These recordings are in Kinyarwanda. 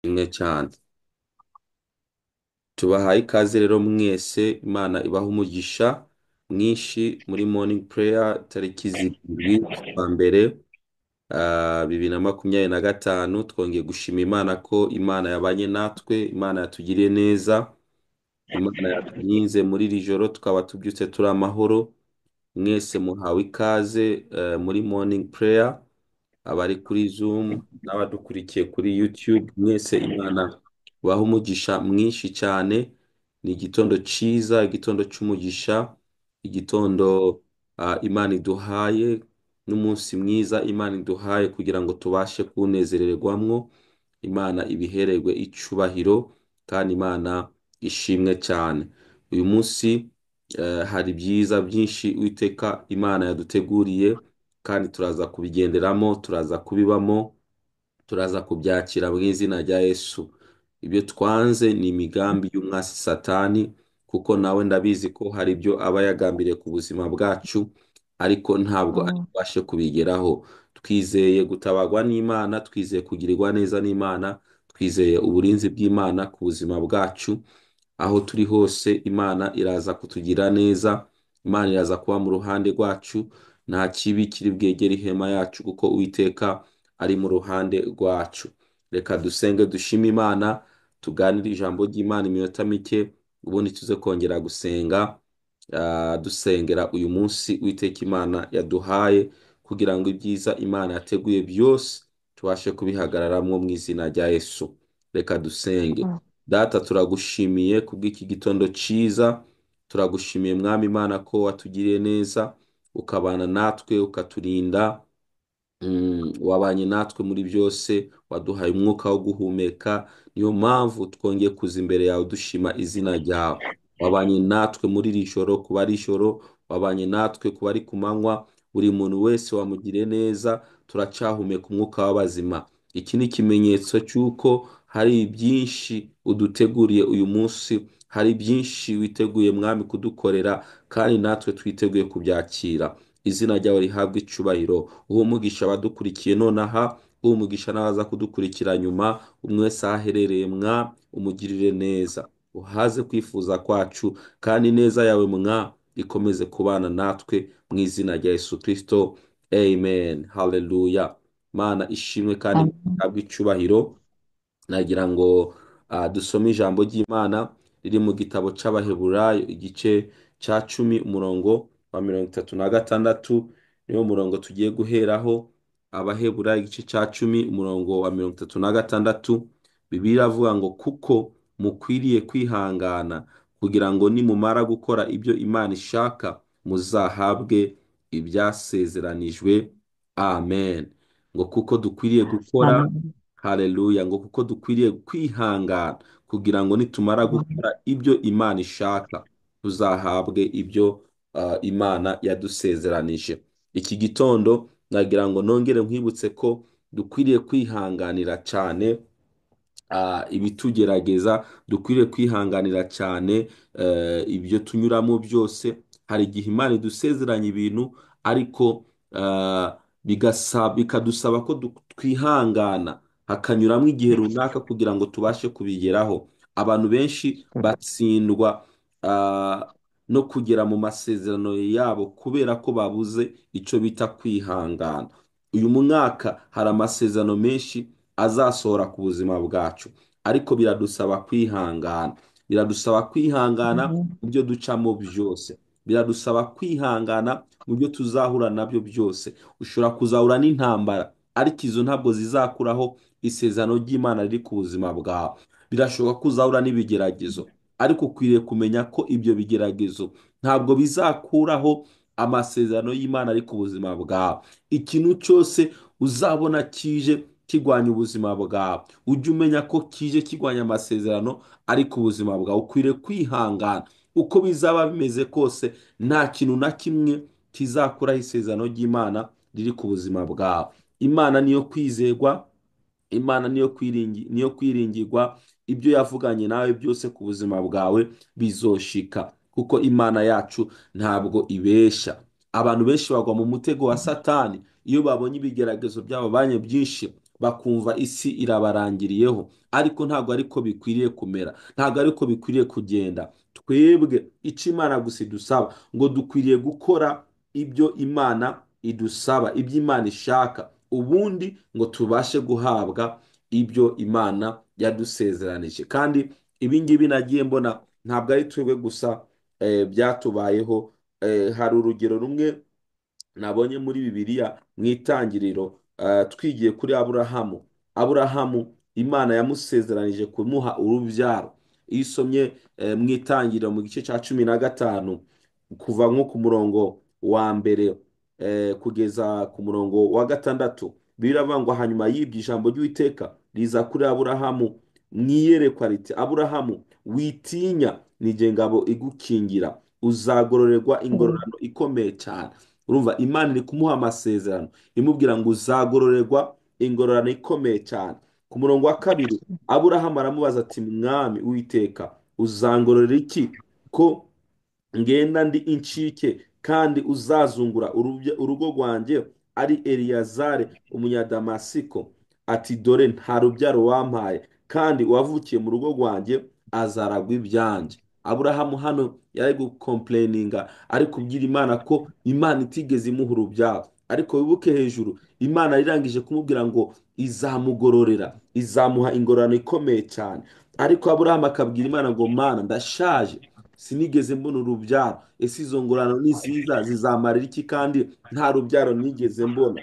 Imwe cyane. Tubahaye ikaze rero mwese, Imana ibaha umugisha mwinshi muri morning prayer tariki zirindwi z'ukwa mbere, 2025. Twongeye gushima Imana ko Imana yabanye natwe, Imana yatugiriye neza, Imana yaturinze muri iri joro tukaba tubyutse turi amahoro. Mwese muhawe ikaze muri morning prayer, abari kuri Zoom n'abadukurikiye kuri YouTube, mwese Imana baha umugisha mwinshi cyane. Ni igitondo cyiza, igitondo cy'umugisha, igitondo Imana iduhaye, n'umunsi mwiza Imana iduhaye kugira ngo tubashe kunezererwamwo. Imana ibihererwe icubahiro kandi Imana ishimwe cyane. Uyu munsi hari byiza byinshi Uwiteka Imana yaduteguriye kandi turaza kubigenderamo, turaza kubibamo, turaza kubyakira mu izina rya Yesu. Ibyo twanze ni imigambi y'umwasi Satani, kuko nawe ndabizi ko hari ibyo aba yagambiriye ku buzima bwacu, ariko ntabwo ari Mm, bubashe kubigeraho. Twizeye gutabarwa n'Imana, twizeye kugirirwa neza n'Imana, twizeye uburinzi bw'Imana ku buzima bwacu. Aho turi hose Imana iraza kutugira neza, Imana iraza kuba mu ruhande rwacu, nta kibi kiri bwegere ihema yacu kuko Uwiteka ari mu ruhande rwacu. Reka dusenge dushime Imana, tuganire ijambo ry'Imana iminota mike, ubundi tuze kongera gusenga, dusengera uyu munsi Uwiteka Imana yaduhaye, kugira ngo ibyiza Imana yateguye byose tubashe kubihagararamo mu izina rya Yesu. Reka dusenge. mm, Data, turagushimiye kubw'iki gitondo cyiza, turagushimiye Mwami Imana ko watugiriye neza, ukabana natwe, ukaturinda. Wabanye natwe muri byose, waduhaye umwuka wo guhumeka, niyo mpamvu twongeye kuza imbere yawe dushima izina ryawe. Wabanye natwe muri iri joro, kuba ari ijoro, wabanye natwe kuba ari ku manywa, buri muntu wese wamugiriye neza, turacahumeka umwuka w'abazima. Iki ni ikimenyetso cy'uko hari byinshi uduteguriye uyu munsi, hari byinshi witeguye Mwami kudukorera, kandi natwe twiteguye kubyakira. Izina ryawe rihabwe icubahiro. Uwo mugisha abadukurikiye nonaha, uwo mugisha n'abaza kudukurikira nyuma, umwe wese aho aherereye umugirire neza, uhaze kwifuza kwacu, kandi neza yawe ikomeze kubana natwe mu izina rya Yesu Kristo. Amen. Hallelujah. Mana ishimwe kandi mm, ihabwe icubahiro. Nagira ngo dusome ijambo ry'Imana riri mu gitabo c'Abaheburayo igice ca 10 umurongo wa 36, niwo murongo tugiye guheraho. Abaheburayo igice ca 10 umurongo wa 36, Bibiliya iravuga ngo kuko mukwiriye kwihangana kugira ngo nimumara gukora ibyo Imana ishaka muzahabwe ibyasezeranijwe. Amen. Ngo kuko dukwiriye gukora, Amen. haleluya, ngo kuko dukwiriye kwihangana kugira ngo nitumara gukora ibyo Imana ishaka tuzahabwe ibyo Imana yadusezeranije. Iki gitondo nagira ngo nongere nkwibutse ko dukwiriye kwihanganira cyane ibitugerageza, dukwiriye kwihanganira cyane ibyo tunyuramo byose. Hari igihe Imana idusezeranya ibintu, ariko bikadusaba ko twihangana, hakanyuramo igihe runaka kugira ngo tubashe kubigeraho. Abantu benshi batsindwa ah, no kugera mu masezerano yabo kubera ko babuze icyo bita kwihangana. Uyu mwaka hari amasezerano menshi azasohora ku buzima bwacu, ariko biradusaba kwihangana. Biradusaba kwihangana Amen. mu byo ducamo byose, biradusaba kwihangana mu byo tuzahura nabyo byose. Ushobora kuzahura n'intambara, ariko izo ntabwo zizakuraho isezerano ry'Imana riri ku buzima bwawe. Birashoboka ko uzahura n'ibigeragezo, ariko ukwiriye kumenya ko ibyo bigeragezo ntabwo bizakuraho amasezerano y'Imana ari ku buzima bwawe. Ikintu cyose uzabona kije kigwanya ubuzima bwawe, ujye umenya ko kije kigwanya amasezerano ari ku buzima bwawe. Ukwiriye kwihangana, uko bizaba bimeze kose, nta kintu na kimwe kizakuraho isezerano ry'Imana riri ku buzima bwawe. Imana niyo kwizerwa, Imana niyo kwiringirwa. Ibyo yavuganye nawe byose ku buzima bwawe bizoshika, kuko Imana yacu ntabwo ibesha. Abantu benshi bagwa mu mutego wa Satani iyo babonye ibigeragezo byabo banye byinshi, bakumva isi irabarangiriyeho, ariko ntabwo ariko bikwiriye kumera, ntabwo ariko bikwiriye kugenda. Twebwe icyo Imana gusa idusaba ngo dukwiriye gukora ibyo Imana idusaba, ibyo Imana ishaka, ubundi ngo tubashe guhabwa ibyo Imana yadusezeranije. Kandi ibi ngibi nagiye mbona ntabwo ari twebwe gusa byatubayeho. Hari urugero rumwe nabonye muri Bibiliya mu itangiriro, twigiye kuri Aburahamu. Aburahamu Imana yamusezeranije kumuha urubyaro. Iyo usomye mu itangiriro mu gice cya 15 kuva nko ku murongo wa mbere kugeza ku murongo wa 6, biravuga ngo hanyuma y'ibyo ijambo ry'Uwiteka riza kuri Aburahamu mu iyerekwa riti, Aburahamu witinya, ni jye ngabo igukingira, uzagororerwa ingororano ikomeye cyane. Urumva Imana iri kumuha amasezerano imubwira ngo uzagororerwa ingororano ikomeye cyane. Ku murongo wa 2 Aburahamu aramubaza ati, mwami Uwiteka, uzangororera iki ko ngenda ndi incike, kandi uzazungura urugo rwanjye ari Eliyazari umunyadamasiko? Ati, dore nta rubyaro wampaye, kandi uwavukiye mu rugo rwanjye azaragwa ibyanjye. Aburahamu hano yari gukomplayininga, ari kubwira Imana ko Imana itigeze imuha urubyaro, ariko wibuke hejuru Imana irangije kumubwira ngo izamugororera, izamuha ingororano ikomeye cyane. Ariko Aburahamu akabwira Imana ngo, Mana ndashaje, sinigeze mbona urubyaro, ese izo ngororano niziza zizamarira iki kandi nta rubyaro nigeze mbona?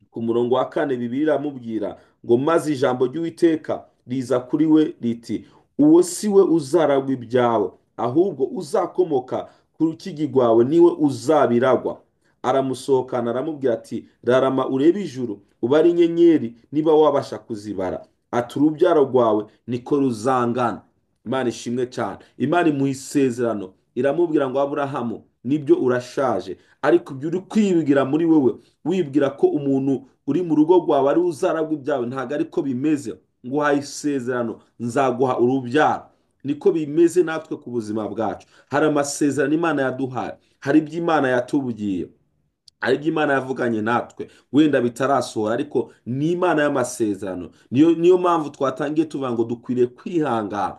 Ku murongo wa 4 Bibiliya iramubwira ngo, maze ijambo ry'Uwiteka riza kuri we riti, uwo si we uzaragwa ibyawe, ahubwo uzakomoka ku rukigi rwawe niwe uzabiragwa. Aramusohokana aramubwira ati, rarama urebe ijuru ubare inyenyeri niba wabasha kuzibara. Ati, urubyaro rwawe niko ruzangana. Imana ishimwe cyane. Imana imuha isezerano iramubwira ngo, Aburahamu nibyo urashaje, ariko ibyo uri kwibwira muri wowe, wibwira ko umuntu uri mu rugo rwawe ari uzaragwa ibyawe, ntabwo ariko bimeze. Nguhaye isezerano, nzaguha urubyaro. Niko bimeze natwe ku buzima bwacu. Hari amasezerano Imana yaduhaye, hari ibyo Imana yatubwiye, hari ibyo Imana yavuganye natwe, wenda bitarasohora, ariko ni Imana y'amasezerano. Niyo mpamvu twatangiye tuvuga ngo dukwiriye kwihangana.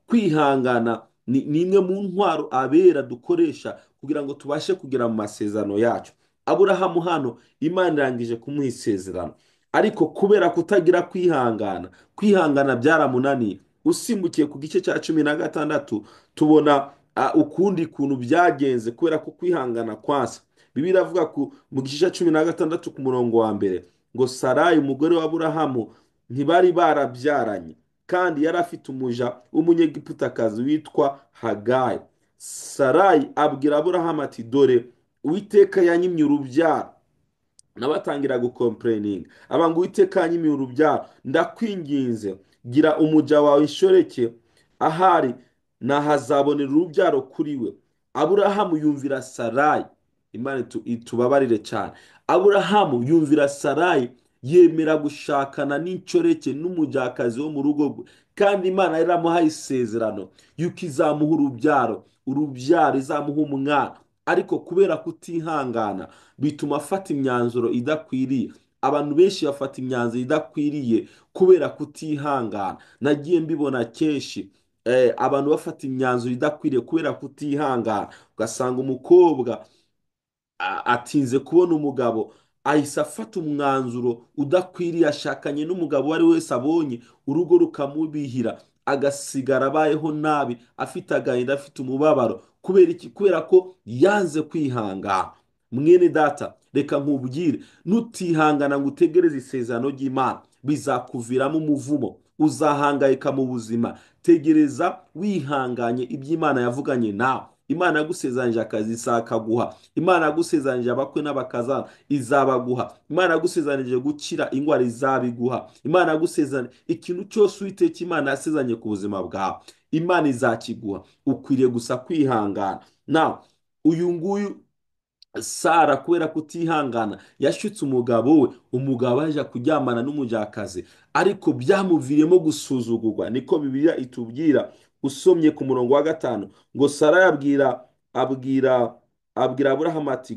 Kwihangana ni imwe mu ntwaro abera dukoresha kugira ngo tubashe kugera mu masezerano yacu. Aburahamu hano Imana irangije kumuha isezerano, ariko kubera kutagira kwihangana, kwihangana byaramunaniye. Usimbukiye ku gice cya 16 tubona ukundi kuntu byagenze kubera ko kwihangana kwasa. Bibiliya iravuga mu gice cya 16 ku murongo wa mbere ngo, Sarayi umugore wa Aburahamu ntibari barabyaranye, kandi yari afite umuja w'umunyegiputakazi witwa Hagayi. Sarayi abwira Aburahamu ati, dore Uwiteka yanyimye urubyaro. Nawe atangira gukomplayininga, aba ngo, Uwiteka yanyimye urubyaro, ndakwinginze gira umuja wawe inshoreke, ahari nahazabonera urubyaro kuri we. Aburahamu yumvira Sarayi. Imana itubabarire cyane. Aburahamu yumvira Sarayi, yemera gushakana n'inshoreke n'umujyakazi wo mu rugo rwe, kandi Imana yaramuhaye isezerano yuko izamuha urubyaro izamuha umwana. Ariko kubera kutihangana bituma afata imyanzuro idakwiriye. Abantu benshi bafata imyanzuro idakwiriye kubera kutihangana. Nagiye mbibona kenshi, abantu bafata imyanzuro idakwiriye kubera kutihangana. Ugasanga umukobwa atinze kubona umugabo, ahise afata umwanzuro udakwiriye, ashakanye n'umugabo uwo ari wese abonye, urugo rukamubihira, agasigara abayeho nabi, afite agahinda, afite umubabaro. Kubera iki? Kubera ko yanze kwihangana. Mwene data, reka nkubwire, nutihangana ngo utegereze isezerano ry'Imana, bizakuviramo umuvumo, uzahangayika mu buzima. Tegereza wihanganye ibyo Imana yavuganye nawe. Imana yagusezeranyije akazi, izakaguha. Imana yagusezeranyije abakwe n'abakazana, izabaguha. Imana yagusezeranyije gukira indwara, izabiguha. Imana yagusezeranyije ikintu cyose Uwiteka Imana yasezeranye ku buzima bwawe, Imana izakiguha. Ukwiriye gusa kwihangana. Nawe uyu nguyu Sara kubera kutihangana yashutse umugabo we, umugabo aje kuryamana n'umujyakazi, ariko byamuviriyemo gusuzugurwa. Niko Bibiliya itubwira. Usomye ku murongo wa 5 ngo, Sara abwira Aburahamu ati,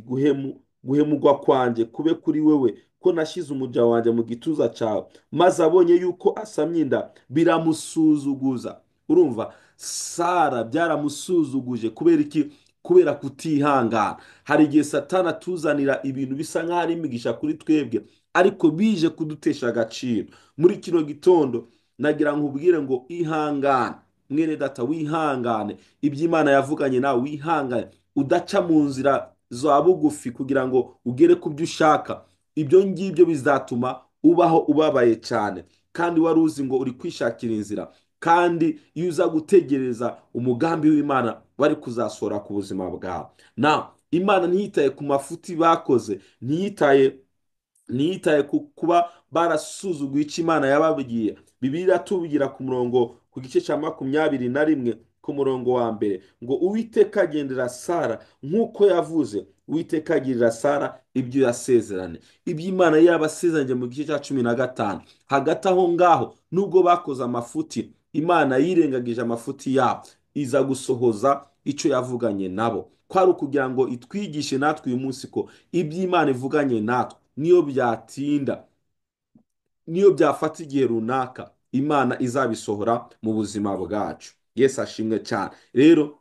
guhemurwa kwanjye kube kuri wewe, ko nashyize umuja wanjye mu gituza cyawe, maze abonye yuko asamye inda biramusuzuguza. Urumva, Sara byaramusuzuguje kubera iki? Kubera kutihangana. Hari igihe satani atuzanira ibintu bisa nk'aho ari imigisha kuri twebwe, ariko bije kudutesha agaciro. Muri kino gitondo nagira nkubwire ngo ihangane mwene data, wihangane. Iby'Imana yavuganye nawe wihangane, udaca mu nzira za bugufi kugira ngo ugere ku byo ushaka. Ibyo ngibyo bizatuma ubaho ubabaye cyane, kandi wari uzi ngo uri kwishakira inzira, kandi iyo uza gutegereza umugambi w'Imana wari kuzasohora ku buzima bwawe. Na Imana ntiyitaye ku mafuti bakoze, ntiyitaye ku kuba barasuzuguye icyo Imana yababwiye. Bibiliya iratubwira ku gice cya 21 ku murongo wa mbere ngo Uwiteka agendera Sara nk'uko yavuze. Uwiteka agirira Sara ibyo yasezeranye. Iby'Imana yabasezeranye mu gice cya 15. Hagati aho ngaho, nubwo bakoze amafuti, Imana yirengagije amafuti yabo, iza gusohoza icyo yavuganye nabo. Kwari ukugira ngo itwigishe natwe uyu munsi ko iby'Imana ivuganye natwe, niyo byatinda, niyo byafata igihe runaka, Imana izabisohora mu buzima bwacu. Yesu ashimwe cyane. Rero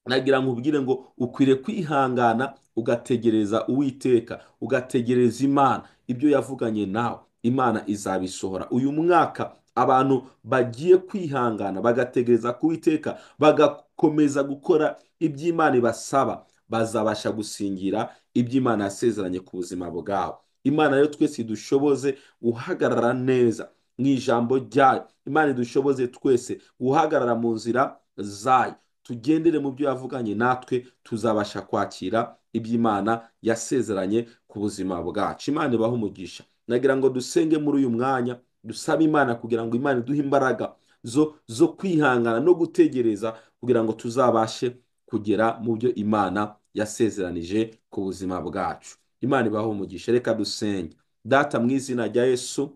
nagira nkubwire ngo ukwiriye kwihangana ugategereza Uwiteka, ugategereza Imana. Ibyo yavuganye nawe, Imana izabisohora. Uyu mwaka abantu bagiye kwihangana bagategereza ku Uwiteka, bagakomeza gukora iby'Imana ibasaba, bazabasha gusingira iby'Imana yasezeranye ku buzima bwabo. Imana rero twese idushoboze guhagarara neza mu ijambo ryayo. Imana idushoboze twese guhagarara mu nzira zayo, tugendere mu byo yavuganye natwe, tuzabasha kwakira iby'Imana yasezeranye ku buzima bwacu. Imana ibahe umugisha. Nagira ngo dusenge muri uyu mwanya, dusabe Imana kugira ngo Imana iduhe imbaraga zo kwihangana no gutegereza, kugira ngo tuzabashe kugera mu byo Imana yasezeranije ku buzima bwacu. Imana ibahe umugisha. Reka dusenge. Data, mu izina rya Yesu,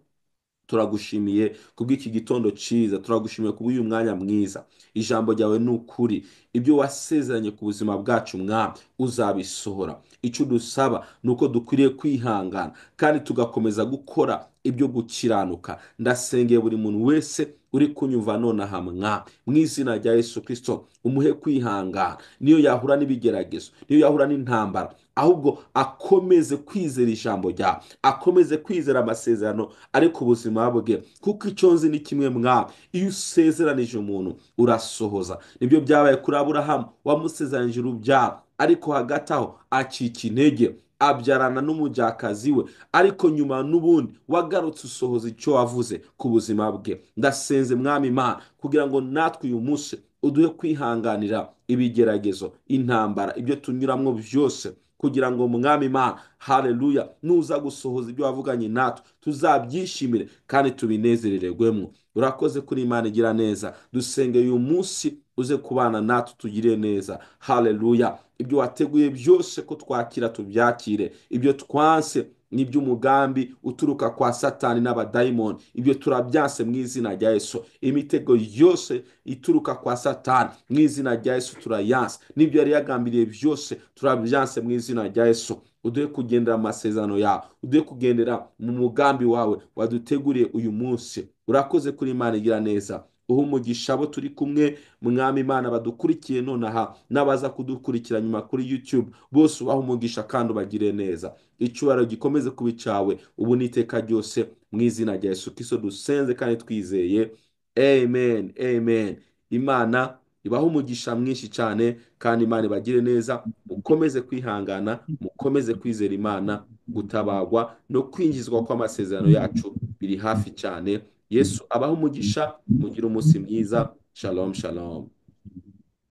turagushimiye kubw'iki gitondo cyiza, turagushimiye kubw'uyu mwanya mwiza. Ijambo ryawe ni ukuri, ibyo wasezeranye ku buzima bwacu Mwami uzabisohora. Icyo dusaba ni uko dukwiriye kwihangana kandi tugakomeza gukora ibyo gukiranuka. Ndasengeye buri muntu wese uri kunyumva nonaha Mwami, mu izina rya Yesu Kristo, umuhe kwihangana niyo yahura n'ibigeragezo, niyo yahura n'intambara, ahubwo akomeze kwizera ijambo ryawe, akomeze kwizera amasezerano ari ku buzima bwe, kuko icyo nzi ni kimwe Mwami, iyo usezeranije umuntu urasohoza. Nibyo byabaye kuri Aburahamu, wamusezeranije urubyaro, ariko hagati aho acika intege, abyarana n'umujyakazi we, ariko nyuma n'ubundi wagarutse usohoza icyo wavuze ku buzima bwe. Ndasenze Mwami Imana kugira ngo natwe uyu munsi uduhe kwihanganira ibigeragezo, intambara, ibyo tunyuramo byose, kugira ngo Mwami Imana, haleluya, nuza gusohoza ibyo wavuganye natwe tuzabyishimire kandi tubinezererwemo. Urakoze kuri Imana igira neza. Dusenge uyu munsi uze kubana natwe, tugire neza. Haleluya. Ibyo wateguye byose ko twakira tubyakire, ibyo twanse n'iby'umugambi uturuka kwa Satani n'abadayimoni, ibyo turabyanse mu izina rya Yesu. Imitego yose ituruka kwa Satani mu izina rya Yesu turayanse, n'ibyo yari yagambiriye byose turabyanse mu izina rya Yesu. Uduhe kugendera amasezerano yawe, uduhe kugendera mu mugambi wawe waduteguriye uyu munsi. Urakoze kuri Imana igira neza. Uha umugisha abo turi kumwe Mwami Imana, badukurikiye nonaha n'abaza kudukurikira nyuma kuri YouTube, bose ubaha umugisha kandi ubagire neza. Icyubahiro gikomeze kuba icyawe ubu n'iteka ryose, mu izina rya Yesu Kristo dusenze kandi twizeye, amen, amen. Imana ibaha umugisha mwinshi cyane, kandi Imana ibagire neza. Mukomeze kwihangana, mukomeze kwizera Imana. Gutabagwa no kwinjizwa kw'amasezerano yacu biri hafi cyane. Yesu abaho umugisha. Mugire umunsi mwiza. Shalom, shalom.